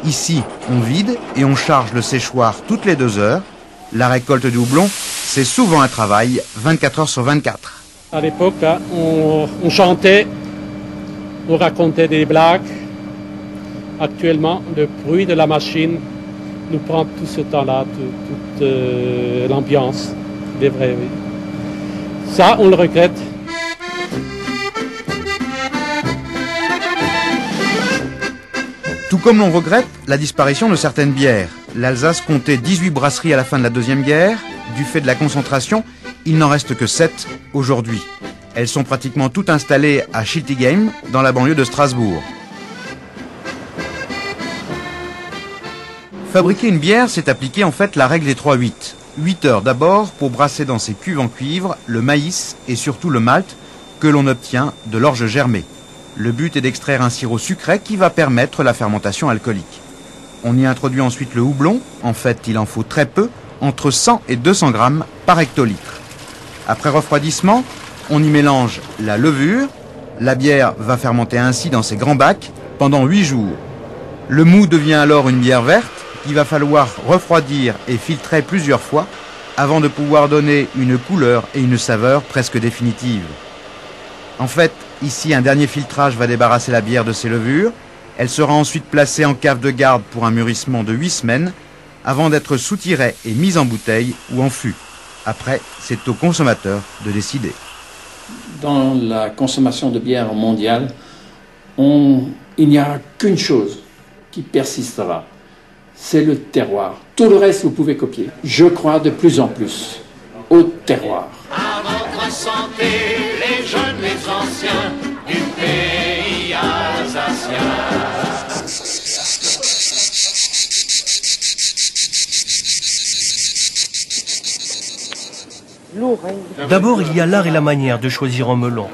Ici, on vide et on charge le séchoir toutes les 2 heures. La récolte du houblon, c'est souvent un travail 24 heures sur 24. À l'époque, on chantait, on racontait des blagues. Actuellement, le bruit de la machine nous prend tout ce temps-là, toute l'ambiance. C'est vrai, oui. Ça, on le regrette. Tout comme l'on regrette la disparition de certaines bières. L'Alsace comptait 18 brasseries à la fin de la Deuxième Guerre. Du fait de la concentration, il n'en reste que 7 aujourd'hui. Elles sont pratiquement toutes installées à Schiltigheim, dans la banlieue de Strasbourg. Fabriquer une bière, c'est appliquer en fait la règle des 3-8. 8 heures d'abord pour brasser dans ces cuves en cuivre le maïs et surtout le malt que l'on obtient de l'orge germée. Le but est d'extraire un sirop sucré qui va permettre la fermentation alcoolique. On y introduit ensuite le houblon, en fait il en faut très peu, entre 100 et 200 grammes par hectolitre. Après refroidissement, on y mélange la levure, la bière va fermenter ainsi dans ces grands bacs pendant 8 jours. Le mou devient alors une bière verte qu'il va falloir refroidir et filtrer plusieurs fois avant de pouvoir donner une couleur et une saveur presque définitives. En fait, ici, un dernier filtrage va débarrasser la bière de ses levures. Elle sera ensuite placée en cave de garde pour un mûrissement de 8 semaines, avant d'être soutirée et mise en bouteille ou en fût. Après, c'est au consommateur de décider. Dans la consommation de bière mondiale, il n'y a qu'une chose qui persistera, c'est le terroir. Tout le reste, vous pouvez copier. Je crois de plus en plus au terroir. À votre santé, les jeunes, les anciens du pays alsacien. D'abord, il y a l'art et la manière de choisir un melon.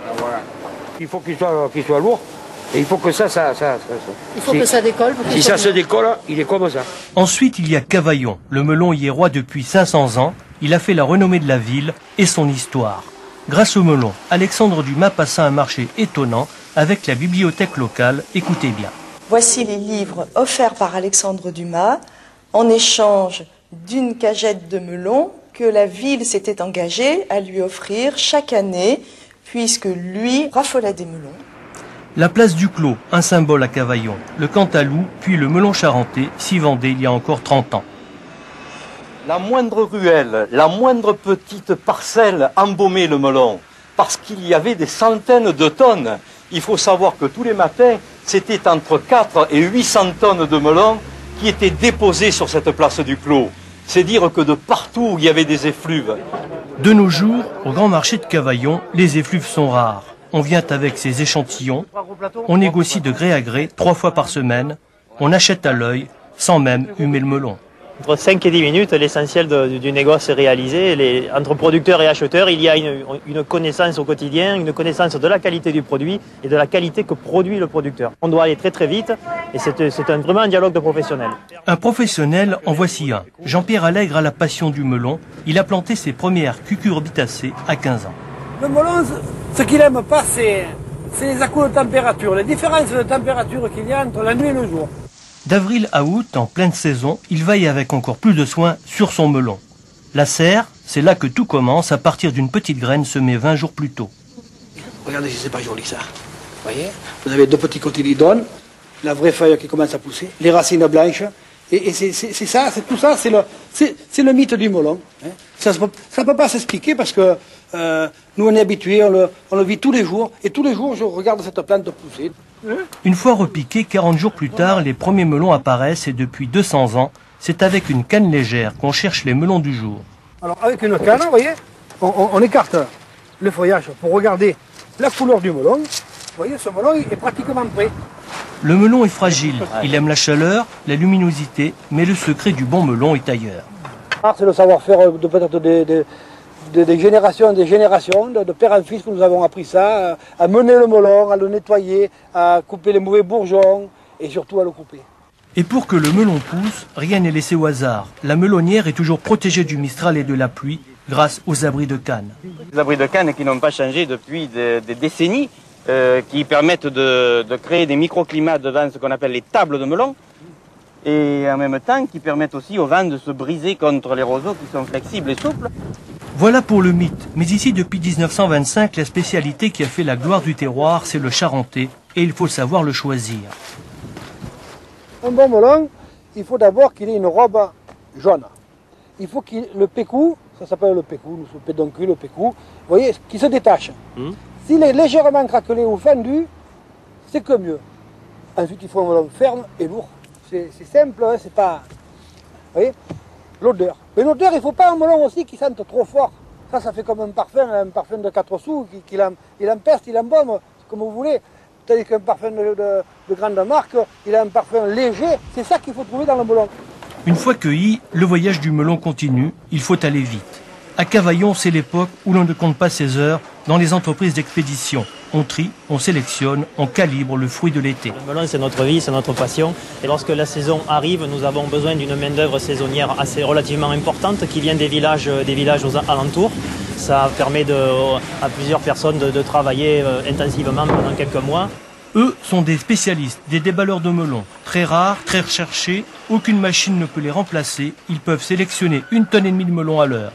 Il faut qu'il soit lourd. Et il faut que ça il faut que ça décolle. Si ça se décolle, il est comme ça. Ensuite, il y a Cavaillon. Le melon y est roi depuis 500 ans. Il a fait la renommée de la ville et son histoire. Grâce au melon, Alexandre Dumas passa un marché étonnant avec la bibliothèque locale. Écoutez bien. Voici les livres offerts par Alexandre Dumas en échange d'une cagette de melon que la ville s'était engagée à lui offrir chaque année puisque lui raffolait des melons. La place du Clos, un symbole à Cavaillon. Le Cantalou, puis le melon charentais, s'y vendait il y a encore 30 ans. La moindre ruelle, la moindre petite parcelle embaumait le melon, parce qu'il y avait des centaines de tonnes. Il faut savoir que tous les matins, c'était entre 4 et 800 tonnes de melon qui étaient déposées sur cette place du Clos. C'est dire que de partout il y avait des effluves. De nos jours, au grand marché de Cavaillon, les effluves sont rares. On vient avec ses échantillons, on négocie de gré à gré 3 fois par semaine, on achète à l'œil, sans même humer le melon. Entre 5 et 10 minutes, l'essentiel du négoce est réalisé. Entre producteurs et acheteurs, il y a une connaissance au quotidien, une connaissance de la qualité du produit et de la qualité que produit le producteur. On doit aller très très vite et c'est vraiment un dialogue de professionnels. Un professionnel, en voici un. Jean-Pierre Allègre a la passion du melon. Il a planté ses premières cucurbitacées à 15 ans. Le melon, ce qu'il n'aime pas, c'est les à-coups de température, les différences de température qu'il y a entre la nuit et le jour. D'avril à août, en pleine saison, il veille avec encore plus de soin sur son melon. La serre, c'est là que tout commence à partir d'une petite graine semée 20 jours plus tôt. Regardez si c'est pas joli ça. Vous voyez, vous avez 2 petits cotylédones, la vraie feuille qui commence à pousser, les racines blanches Et c'est ça, c'est tout ça, c'est le mythe du melon. Hein. Ça ne peut pas s'expliquer parce que nous on est habitués, on le vit tous les jours, et tous les jours je regarde cette plante pousser. Une fois repiqués, 40 jours plus tard, les premiers melons apparaissent et depuis 200 ans, c'est avec une canne légère qu'on cherche les melons du jour. Alors avec une canne, vous voyez, on écarte le feuillage pour regarder la couleur du melon. Vous voyez, ce melon est pratiquement prêt. Le melon est fragile, il aime la chaleur, la luminosité, mais le secret du bon melon est ailleurs. C'est le savoir-faire de peut-être des générations et des générations, de père en fils que nous avons appris ça, à mener le melon, à le nettoyer, à couper les mauvais bourgeons et surtout à le couper. Et pour que le melon pousse, rien n'est laissé au hasard. La melonnière est toujours protégée du mistral et de la pluie grâce aux abris de canne. Les abris de canne qui n'ont pas changé depuis des décennies, qui permettent de créer des microclimats devant ce qu'on appelle les tables de melon, et en même temps qui permettent aussi au vent de se briser contre les roseaux qui sont flexibles et souples. Voilà pour le mythe. Mais ici, depuis 1925, la spécialité qui a fait la gloire du terroir, c'est le charentais, et il faut savoir le choisir. Un bon melon, il faut d'abord qu'il ait une robe jaune. Il faut qu'il le pécou, ça s'appelle le pécou, le pédoncule, le pécou, vous voyez, qu'il se détache. S'il est légèrement craquelé ou fendu, c'est que mieux. Ensuite, il faut un melon ferme et lourd. C'est simple, hein, c'est pas... Vous voyez, l'odeur. Mais l'odeur, il ne faut pas un melon aussi qui sente trop fort. Ça fait comme un parfum de 4 sous, il empeste, il embaume, comme vous voulez. Tandis qu'un parfum de grande marque, il a un parfum léger. C'est ça qu'il faut trouver dans le melon. Une fois cueilli, le voyage du melon continue, il faut aller vite. À Cavaillon, c'est l'époque où l'on ne compte pas ses heures dans les entreprises d'expédition. On trie, on sélectionne, on calibre le fruit de l'été. Le melon, c'est notre vie, c'est notre passion. Et lorsque la saison arrive, nous avons besoin d'une main-d'œuvre saisonnière assez relativement importante qui vient des villages aux alentours. Ça permet à plusieurs personnes de travailler intensivement pendant quelques mois. Eux sont des spécialistes, des déballeurs de melons. Très rares, très recherchés, aucune machine ne peut les remplacer. Ils peuvent sélectionner 1,5 tonne de melons à l'heure.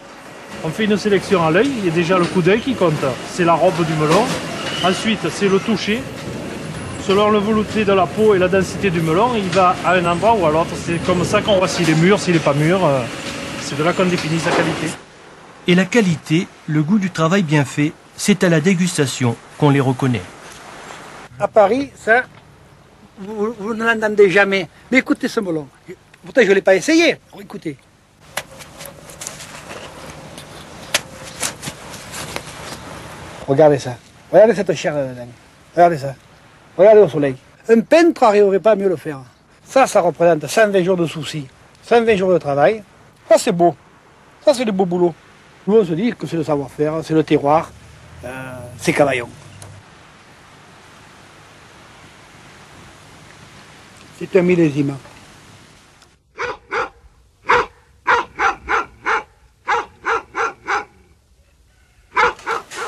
On fait une sélection à l'œil, il y a déjà le coup d'œil qui compte. C'est la robe du melon. Ensuite, c'est le toucher. Selon le velouté de la peau et la densité du melon, il va à un endroit ou à l'autre. C'est comme ça qu'on voit s'il est mûr, s'il n'est pas mûr. C'est de là qu'on définit sa qualité. Et la qualité, le goût du travail bien fait, c'est à la dégustation qu'on les reconnaît. À Paris, ça, vous ne l'entendez jamais. Mais écoutez ce melon. Pourtant, je ne l'ai pas essayé. Écoutez. Regardez ça. Regardez cette chair là-dedans. Regardez ça. Regardez au soleil. Un peintre n'arriverait pas à mieux le faire. Ça représente 120 jours de soucis. 120 jours de travail. Ça, c'est beau. Ça, c'est du beau boulot. Nous, on se dit que c'est le savoir-faire, c'est le terroir, c'est Cavaillon. C'est un millésime.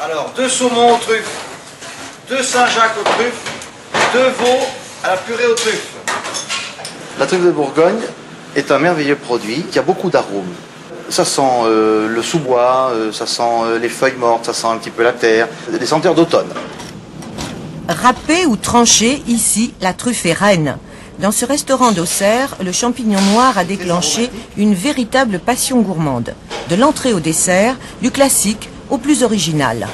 Alors, 2 saumons aux truffes, 2 Saint-Jacques aux truffes, 2 veaux à la purée aux truffes. La truffe de Bourgogne est un merveilleux produit qui a beaucoup d'arômes. Ça sent le sous-bois, ça sent les feuilles mortes, ça sent un petit peu la terre, des senteurs d'automne. Râpée ou tranchée, ici, la truffe est reine. Dans ce restaurant d'Auxerre, le champignon noir a déclenché une véritable passion gourmande. De l'entrée au dessert, du classique au plus original.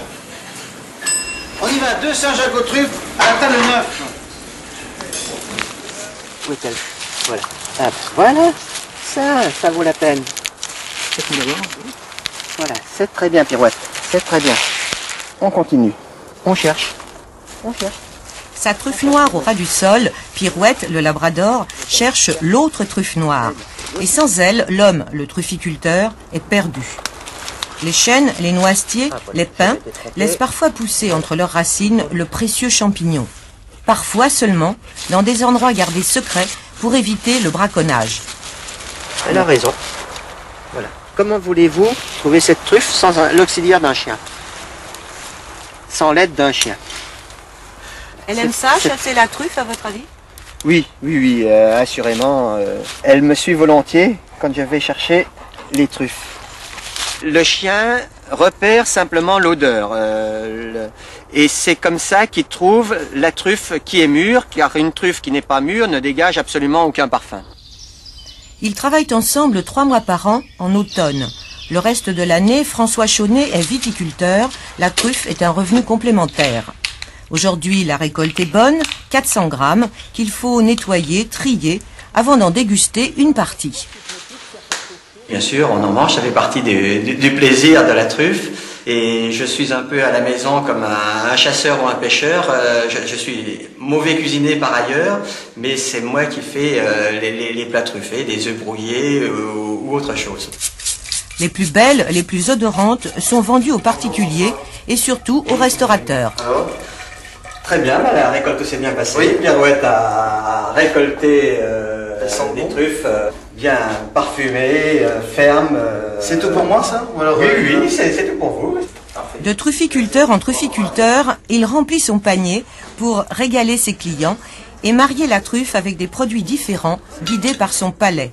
On y va, 2 Saint-Jacques aux truffes à la table 9. Où est-elle? Voilà. Hop, voilà. Ça vaut la peine. Voilà, c'est très bien, Pirouette. C'est très bien. On continue. On cherche. On cherche. Sa truffe noire au ras du sol, Pirouette, le labrador, cherche l'autre truffe noire. Et sans elle, l'homme, le trufficulteur, est perdu. Les chênes, les noisetiers, les pins laissent parfois pousser entre leurs racines le précieux champignon. Parfois seulement, dans des endroits gardés secrets pour éviter le braconnage. Elle a raison. Voilà. Comment voulez-vous trouver cette truffe sans l'auxiliaire d'un chien? Sans l'aide d'un chien? Elle aime ça, chasser la truffe, à votre avis? Oui, assurément. Elle me suit volontiers quand je vais chercher les truffes. Le chien repère simplement l'odeur. Et c'est comme ça qu'il trouve la truffe qui est mûre, car une truffe qui n'est pas mûre ne dégage absolument aucun parfum. Ils travaillent ensemble 3 mois par an, en automne. Le reste de l'année, François Chaunet est viticulteur. La truffe est un revenu complémentaire. Aujourd'hui, la récolte est bonne, 400 grammes, qu'il faut nettoyer, trier, avant d'en déguster une partie. Bien sûr, on en mange, ça fait partie du plaisir de la truffe. Et je suis un peu à la maison comme un chasseur ou un pêcheur. Je suis mauvais cuisinier par ailleurs, mais c'est moi qui fais les plats truffés, des œufs brouillés ou autre chose. Les plus belles, les plus odorantes sont vendues aux particuliers et surtout aux restaurateurs. Alors, très bien, la récolte s'est bien passée. Oui. Pirouette a récolté des truffes bien parfumées, fermes. C'est tout pour moi ça ou alors, Oui, c'est tout pour vous. De trufficulteur en trufficulteur, il remplit son panier pour régaler ses clients et marier la truffe avec des produits différents guidés par son palais.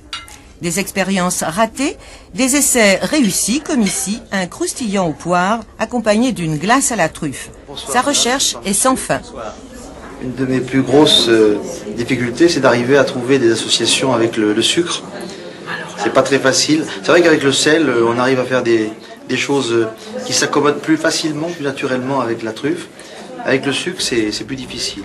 Des expériences ratées, des essais réussis comme ici, un croustillant aux poires accompagné d'une glace à la truffe. Sa recherche est sans fin. Une de mes plus grosses difficultés, c'est d'arriver à trouver des associations avec le sucre. C'est pas très facile. C'est vrai qu'avec le sel, on arrive à faire des choses qui s'accommodent plus facilement, plus naturellement avec la truffe. Avec le sucre, c'est plus difficile.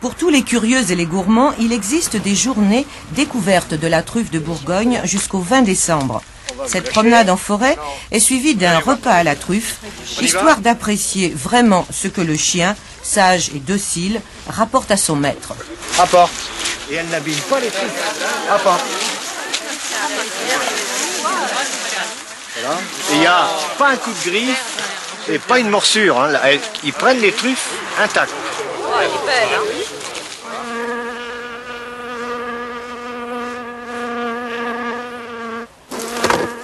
Pour tous les curieux et les gourmands, il existe des journées découvertes de la truffe de Bourgogne jusqu'au 20 décembre. Cette promenade en forêt est suivie d'un repas à la truffe, histoire d'apprécier vraiment ce que le chien, sage et docile, rapporte à son maître. Apporte. Et elle n'abîme pas les truffes. Apporte. Voilà. Et il n'y a pas un coup de griffe et pas une morsure. Hein. Ils prennent les truffes intactes. Oh, elle est belle, hein.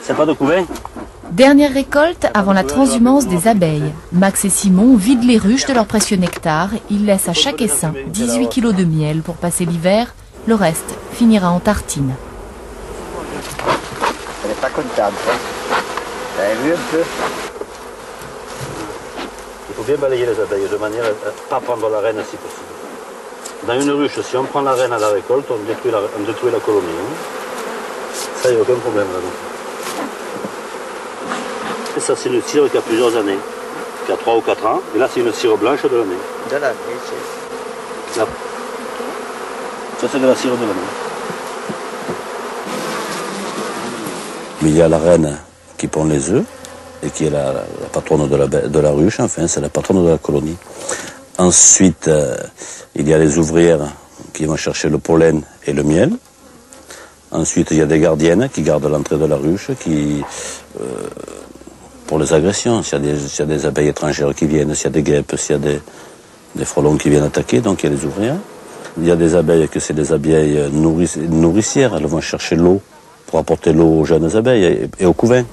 C'est pas de couvain? Dernière récolte avant la transhumance des abeilles. Max et Simon vident les ruches de leur précieux nectar. Ils laissent à chaque essaim 18 kg de miel pour passer l'hiver. Le reste finira en tartine. Elle n'est pas comptable. Vous avez vu un peu? Il faut bien balayer les abeilles de manière à ne pas prendre la reine si possible. Dans une ruche, si on prend la reine à la récolte, on détruit la colonie. Hein. Ça, il n'y a aucun problème là-dedans. Et ça, c'est une cire qui a plusieurs années, qui a 3 ou 4 ans. Et là, c'est une cire blanche de l'année. De l'année, c'est... Là. Ça, c'est de la cire de l'année. Mais il y a la reine qui pond les œufs, et qui est la patronne de la ruche, enfin, c'est la patronne de la colonie. Ensuite, il y a les ouvrières qui vont chercher le pollen et le miel. Ensuite, il y a des gardiennes qui gardent l'entrée de la ruche, pour les agressions, s'il y a des abeilles étrangères qui viennent, s'il y a des guêpes, s'il y a des frelons qui viennent attaquer, donc il y a les ouvrières. Il y a des abeilles que c'est des abeilles nourricières, elles vont chercher l'eau pour apporter l'eau aux jeunes abeilles et aux couvains.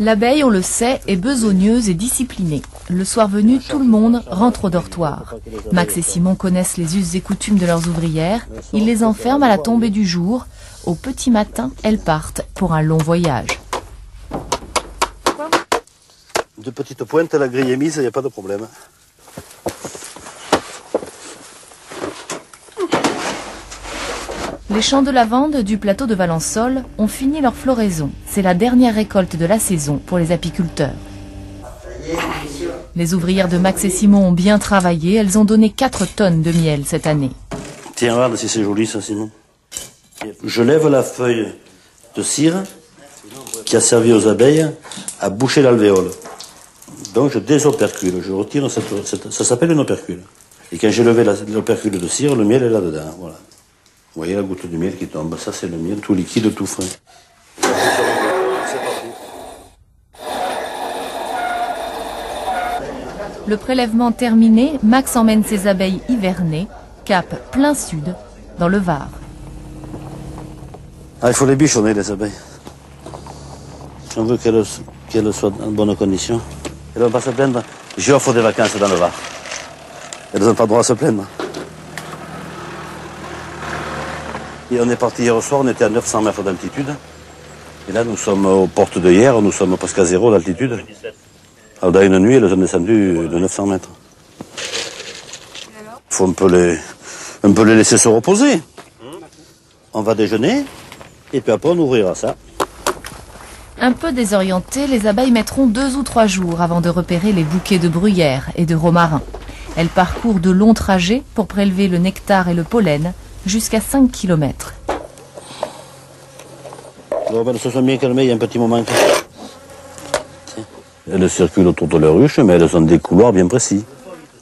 L'abeille, on le sait, est besogneuse et disciplinée. Le soir venu, tout le monde rentre au dortoir. Max et Simon connaissent les us et coutumes de leurs ouvrières. Ils les enferment à la tombée du jour. Au petit matin, elles partent pour un long voyage. De petites pointes, la grille est mise, il n'y a pas de problème. Les champs de lavande du plateau de Valençol ont fini leur floraison. C'est la dernière récolte de la saison pour les apiculteurs. Les ouvrières de Max et Simon ont bien travaillé. Elles ont donné 4 tonnes de miel cette année. Tiens, regarde si c'est joli ça, Simon. Je lève la feuille de cire qui a servi aux abeilles à boucher l'alvéole. Donc je désopercule, je retire ça s'appelle une opercule. Et quand j'ai levé l'opercule de cire, le miel est là-dedans, voilà. Vous voyez la goutte de miel qui tombe, ça c'est le miel tout liquide, tout frais. Le prélèvement terminé, Max emmène ses abeilles hivernées, cap plein sud, dans le Var. Ah, il faut les bichonner les abeilles. On veut qu'elles soient en bonne condition. Elles ne vont pas se plaindre. J'offre des vacances dans le Var. Elles n'ont pas le droit à se plaindre. Et on est parti hier soir, on était à 900 mètres d'altitude. Et là, nous sommes aux portes de hier, nous sommes presque à 0 d'altitude. Alors, dans une nuit, elles ont descendu de 900 mètres. Il faut un peu les laisser se reposer. on va déjeuner, et puis après on ouvrira ça. Un peu désorientées, les abeilles mettront 2 ou 3 jours avant de repérer les bouquets de bruyères et de romarin. Elles parcourent de longs trajets pour prélever le nectar et le pollen jusqu'à 5 km. Elles se sont bien calmées il y a un petit moment. Elles circulent autour de la ruche, mais elles ont des couloirs bien précis.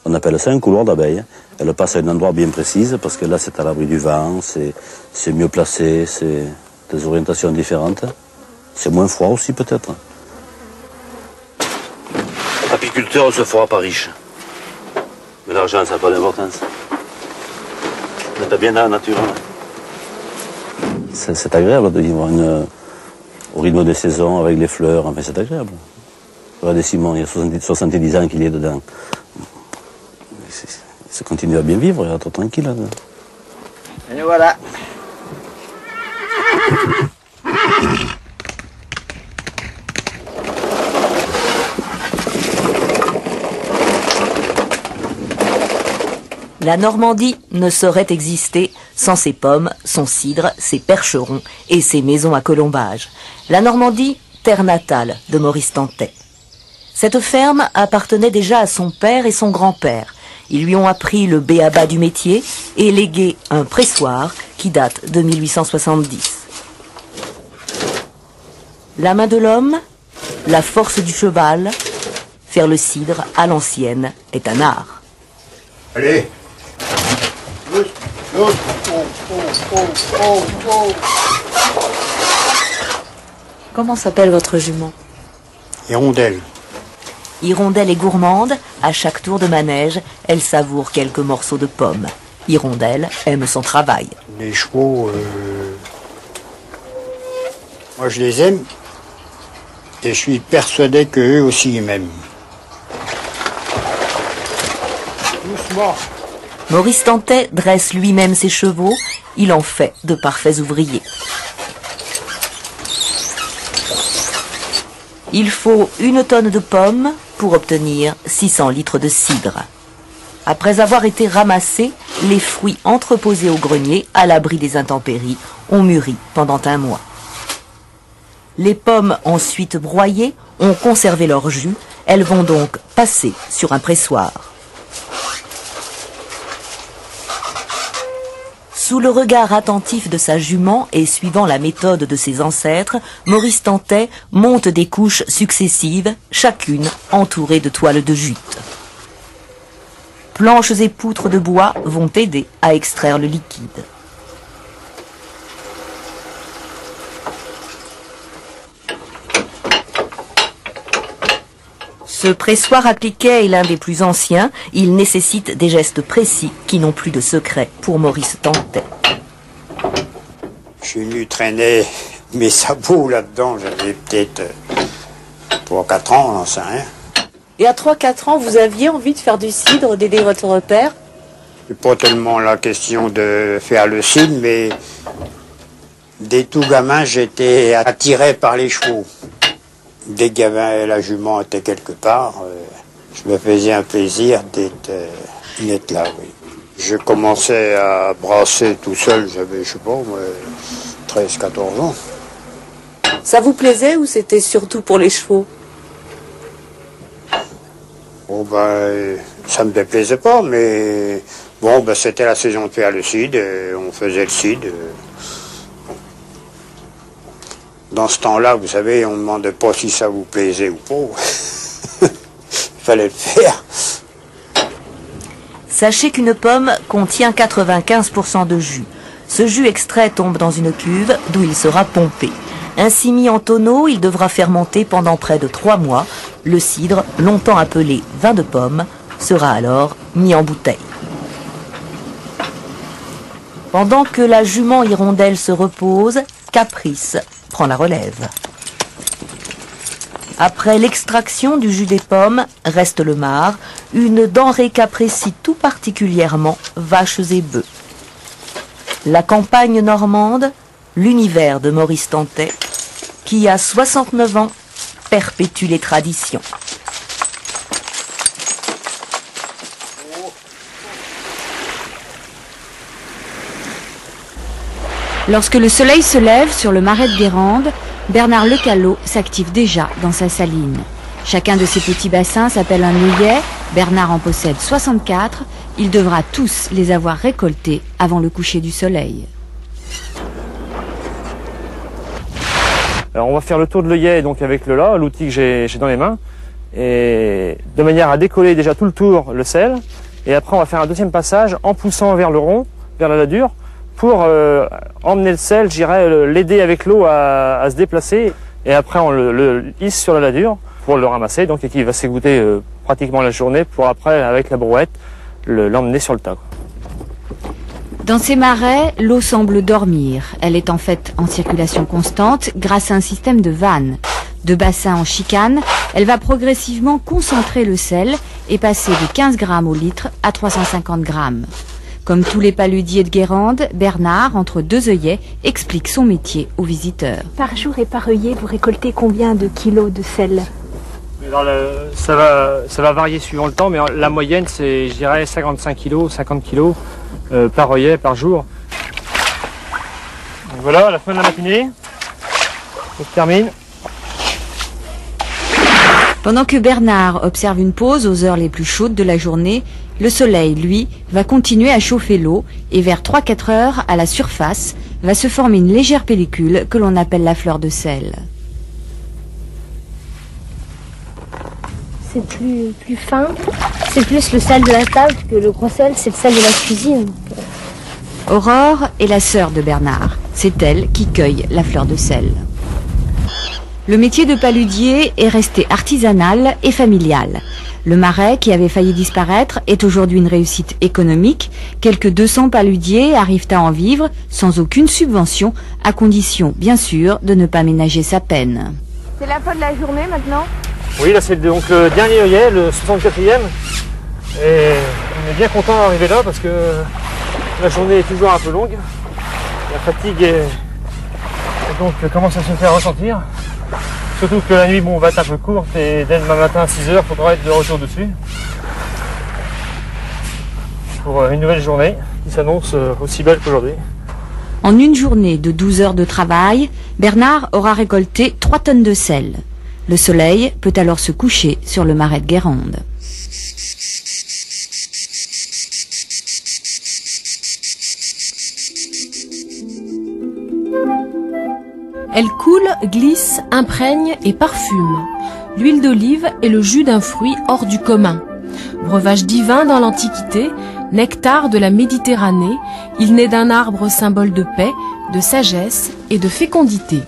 On appelle ça un couloir d'abeilles. Elles passent à un endroit bien précis, parce que là c'est à l'abri du vent, c'est mieux placé, c'est des orientations différentes. C'est moins froid aussi peut-être. Apiculteur, on se fera pas riche. Mais l'argent, ça n'a pas d'importance. On est bien dans la nature. C'est agréable de vivre au rythme des saisons, avec les fleurs, enfin c'est agréable. Regardez Simon, il y a 70 ans qu'il est dedans. Il se continue à bien vivre, il est tranquille. Là. Et voilà. La Normandie ne saurait exister sans ses pommes, son cidre, ses percherons et ses maisons à colombage. La Normandie, terre natale de Maurice Tantet. Cette ferme appartenait déjà à son père et son grand-père. Ils lui ont appris le b.a.-ba du métier et légué un pressoir qui date de 1870. La main de l'homme, la force du cheval, faire le cidre à l'ancienne est un art. Allez. Comment s'appelle votre jument? Hirondelle. Hirondelle est gourmande, à chaque tour de manège, elle savoure quelques morceaux de pommes. Hirondelle aime son travail. Les chevaux, moi je les aime et je suis persuadé qu'eux aussi ils m'aiment. Doucement. Maurice Tantet dresse lui-même ses chevaux, il en fait de parfaits ouvriers. Il faut 1 tonne de pommes pour obtenir 600 litres de cidre. Après avoir été ramassés, les fruits entreposés au grenier, à l'abri des intempéries, ont mûri pendant 1 mois. Les pommes ensuite broyées ont conservé leur jus, elles vont donc passer sur un pressoir. Sous le regard attentif de sa jument et suivant la méthode de ses ancêtres, Maurice Tantet monte des couches successives, chacune entourée de toiles de jute. Planches et poutres de bois vont aider à extraire le liquide. Ce pressoir à cliquet est l'un des plus anciens. Il nécessite des gestes précis qui n'ont plus de secret pour Maurice Tantet. Je suis venu traîner mes sabots là-dedans, j'avais peut-être 3-4 ans, on n'en sait rien. Et à 3-4 ans, vous aviez envie de faire du cidre, d'aider votre père? C'est pas tellement la question de faire le cidre, mais dès tout gamin, j'étais attiré par les chevaux. Dès que la jument était quelque part, je me faisais un plaisir d'être là, oui. Je commençais à brasser tout seul, j'avais, je sais pas, 13-14 ans. Ça vous plaisait ou c'était surtout pour les chevaux? Bon, ben, ça me déplaisait pas, mais bon, ben, c'était la saison de faire le cidre, on faisait le cidre. Dans ce temps-là, vous savez, on ne demandait pas si ça vous plaisait ou pas. Il fallait le faire. Sachez qu'une pomme contient 95% de jus. Ce jus extrait tombe dans une cuve d'où il sera pompé. Ainsi mis en tonneau, il devra fermenter pendant près de 3 mois. Le cidre, longtemps appelé vin de pomme, sera alors mis en bouteille. Pendant que la jument hirondelle se repose, Caprice prend la relève. Après l'extraction du jus des pommes, reste le marc, une denrée qu'apprécient tout particulièrement vaches et bœufs. La campagne normande, l'univers de Maurice Tantet, qui à 69 ans perpétue les traditions. Lorsque le soleil se lève sur le marais de Guérande, Bernard Lecallot s'active déjà dans sa saline. Chacun de ces petits bassins s'appelle un œillet. Bernard en possède 64. Il devra tous les avoir récoltés avant le coucher du soleil. Alors on va faire le tour de l'œillet donc avec l'outil que j'ai dans les mains, et de manière à décoller déjà tout le tour le sel, et après on va faire un deuxième passage en poussant vers le rond, vers la ladure, pour emmener le sel, l'aider avec l'eau à se déplacer, et après on le hisse sur la ladure pour le ramasser, donc et qui va s'égoutter pratiquement la journée pour après avec la brouette l'emmener sur le tas. Dans ces marais, l'eau semble dormir. Elle est en fait en circulation constante grâce à un système de vannes. De bassin en chicane, elle va progressivement concentrer le sel et passer de 15 grammes au litre à 350 grammes. Comme tous les paludiers de Guérande, Bernard, entre deux œillets, explique son métier aux visiteurs. Par jour et par œillet, vous récoltez combien de kilos de sel? Alors ça va varier suivant le temps, mais la moyenne c'est, je dirais, 55 kg, 50 kg par œillet, par jour. Donc voilà, à la fin de la matinée, on se termine. Pendant que Bernard observe une pause aux heures les plus chaudes de la journée, le soleil, lui, va continuer à chauffer l'eau et vers 3-4 heures, à la surface, va se former une légère pellicule que l'on appelle la fleur de sel. C'est plus fin, c'est plus le sel de la table que le gros sel, c'est le sel de la cuisine. Aurore est la sœur de Bernard. C'est elle qui cueille la fleur de sel. Le métier de paludier est resté artisanal et familial. Le marais, qui avait failli disparaître, est aujourd'hui une réussite économique. Quelques 200 paludiers arrivent à en vivre sans aucune subvention, à condition, bien sûr, de ne pas ménager sa peine. C'est la fin de la journée maintenant? Oui, là c'est donc le dernier œillet, le 64e. Et on est bien content d'arriver là parce que la journée est toujours un peu longue. La fatigue donc commence à se faire ressentir. Surtout que la nuit va être un peu courte et dès demain matin à 6 h, il faudra être de retour dessus. Pour une nouvelle journée qui s'annonce aussi belle qu'aujourd'hui. En une journée de 12 heures de travail, Bernard aura récolté 3 tonnes de sel. Le soleil peut alors se coucher sur le marais de Guérande. Elle coule, glisse, imprègne et parfume. L'huile d'olive est le jus d'un fruit hors du commun. Breuvage divin dans l'Antiquité, nectar de la Méditerranée, il naît d'un arbre symbole de paix, de sagesse et de fécondité.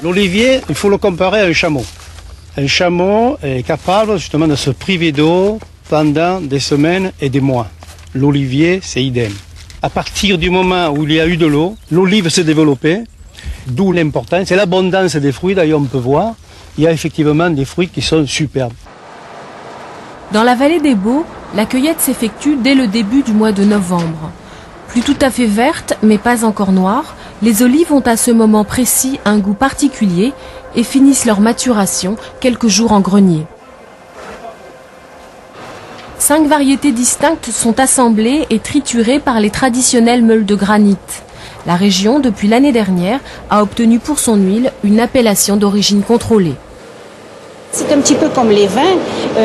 L'olivier, il faut le comparer à un chameau. Un chameau est capable justement de se priver d'eau pendant des semaines et des mois. L'olivier, c'est idem. À partir du moment où il y a eu de l'eau, l'olive s'est développée, d'où l'importance. C'est l'abondance des fruits, d'ailleurs on peut voir. Il y a effectivement des fruits qui sont superbes. Dans la vallée des Baux, la cueillette s'effectue dès le début du mois de novembre. Plus tout à fait vertes, mais pas encore noires, les olives ont à ce moment précis un goût particulier et finissent leur maturation quelques jours en grenier. 5 variétés distinctes sont assemblées et triturées par les traditionnelles meules de granit. La région, depuis l'année dernière, a obtenu pour son huile une appellation d'origine contrôlée. C'est un petit peu comme les vins,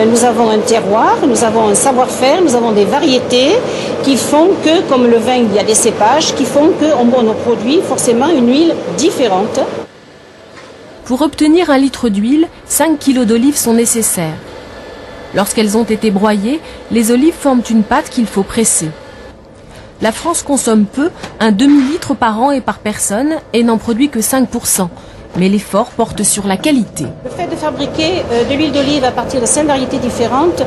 nous avons un terroir, nous avons un savoir-faire, nous avons des variétés qui font que, comme le vin, il y a des cépages qui font qu'on produit forcément une huile différente. Pour obtenir 1 litre d'huile, 5 kg d'olives sont nécessaires. Lorsqu'elles ont été broyées, les olives forment une pâte qu'il faut presser. La France consomme peu, un demi-litre par an et par personne, et n'en produit que 5%. Mais l'effort porte sur la qualité. Le fait de fabriquer de l'huile d'olive à partir de 5 variétés différentes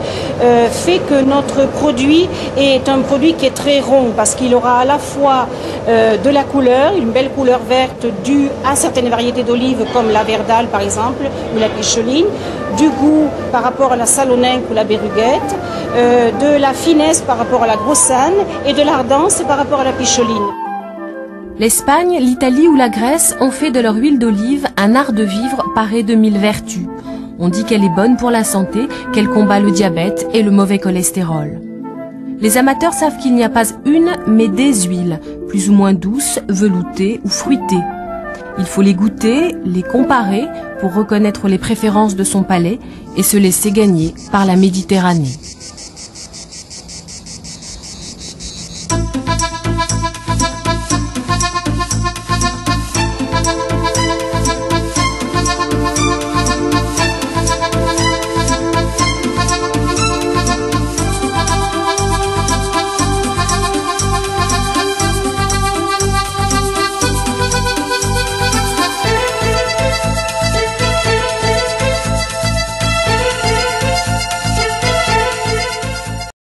fait que notre produit est un produit qui est très rond parce qu'il aura à la fois de la couleur, une belle couleur verte due à certaines variétés d'olives comme la Verdale par exemple ou la Picholine, du goût par rapport à la Salonninque ou la Berruguette, de la finesse par rapport à la Grossane et de l'ardence par rapport à la Picholine. L'Espagne, l'Italie ou la Grèce ont fait de leur huile d'olive un art de vivre paré de 1000 vertus. On dit qu'elle est bonne pour la santé, qu'elle combat le diabète et le mauvais cholestérol. Les amateurs savent qu'il n'y a pas une, mais des huiles, plus ou moins douces, veloutées ou fruitées. Il faut les goûter, les comparer pour reconnaître les préférences de son palais et se laisser gagner par la Méditerranée.